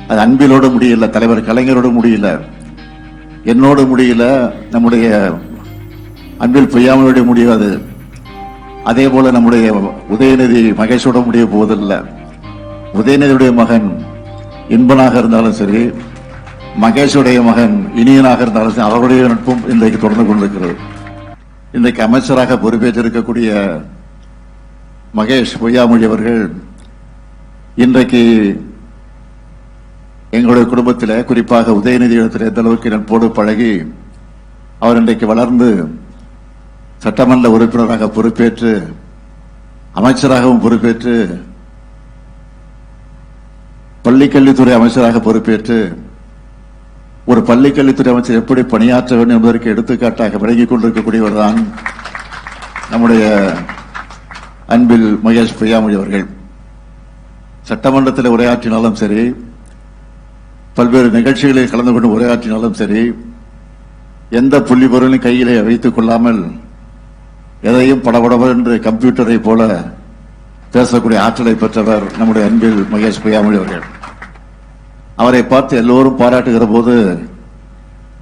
அது அன்பிலோடு முடியல, தலைவர் கலைஞரோடு முடியல, என்னோடு முடியல, நம்முடைய அன்பில் பொய்யாமலோடு முடியாது. அதே போல நம்முடைய உதயநிதி மகேஷோட முடிய போவதில்லை. உதயநிதியுடைய மகன் இன்பனாக இருந்தாலும் சரி, மகேஷுடைய மகன் இனியனாக இருந்தாலும் சரி, அவருடைய நட்பும் இன்றைக்கு தொடர்ந்து கொண்டிருக்கிறது. இன்றைக்கு அமைச்சராக பொறுப்பேற்றிருக்கக்கூடிய மகேஷ் பொய்யாமொழி அவர்கள் இன்றைக்கு எங்களுடைய குடும்பத்தில், குறிப்பாக உதயநிதி இடத்தில் எந்த அளவுக்கு நட்போடு பழகி அவர் இன்றைக்கு வளர்ந்து சட்டமன்ற உறுப்பினராக பொறுப்பேற்று அமைச்சராகவும் பொறுப்பேற்று பள்ளிக்கல்வித்துறை அமைச்சராக பொறுப்பேற்று ஒரு பள்ளிக்கல்வித்துறை அமைச்சர் எப்படி பணியாற்ற வேண்டும் என்பதற்கு எடுத்துக்காட்டாக விளங்கிக் கொண்டிருக்கக்கூடியவர் தான் நம்முடைய அன்பில் மகேஷ் பொய்யாமொழி அவர்கள். சட்டமன்றத்தில் உரையாற்றினாலும் சரி, பல்வேறு நிகழ்ச்சிகளில் கலந்து கொண்டு உரையாற்றினாலும் சரி, எந்த புள்ளி பொருளையும் கையிலே வைத்துக் கொள்ளாமல் எதையும் படபடவென்று கம்ப்யூட்டரை போல பேசக்கூடிய ஆற்றலை பெற்றவர் நம்முடைய அன்பில் மகேஷ் பொய்யாமொழி அவர்கள். அவரை பார்த்து எல்லோரும் பாராட்டுகிற போது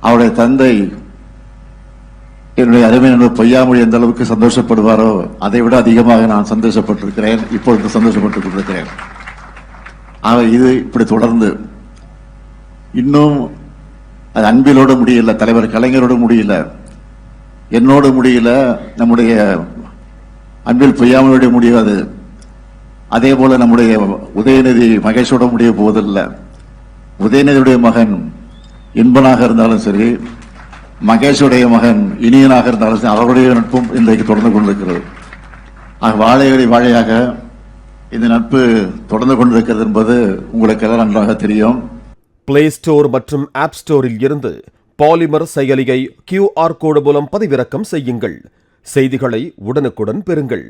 அவருடைய தந்தை என்னுடைய அருமை நண்பர் பொய்யாமொழி எந்த அளவுக்கு சந்தோஷப்படுவாரோ அதை விட அதிகமாக நான் சந்தோஷப்பட்டிருக்கிறேன், இப்பொழுது சந்தோஷப்பட்டுக் கொண்டிருக்கிறேன். இது இப்படி தொடர்ந்து இன்னும் அது அன்பிலோடு முடியல, தலைவர் கலைஞரோடு முடியல, என்னோடு முடியல, நம்முடைய அன்பில் பொய்யாமலோடு முடியாது. அதே போல நம்முடைய உதயநிதி மகேஷோட முடிய போவதில்லை. உதயநிதியுடைய மகன் இன்பனாக இருந்தாலும் சரி, மகேஷுடைய மகன் இனியனாக இருந்தாலும் சரி, அவருடைய நட்பும் இன்றைக்கு தொடர்ந்து கொண்டிருக்கிறது. வாழையடி வாழையாக இந்த நட்பு தொடர்ந்து கொண்டிருக்கிறது என்பது உங்களுக்கு எல்லாம் நன்றாக தெரியும். பிளே ஸ்டோர் மற்றும் ஆப் ஸ்டோரில் இருந்து பாலிமர் செயலியை QR கோடு மூலம் பதிவிறக்கம் செய்யுங்கள். செய்திகளை உடனுக்குடன் பெறுங்கள்.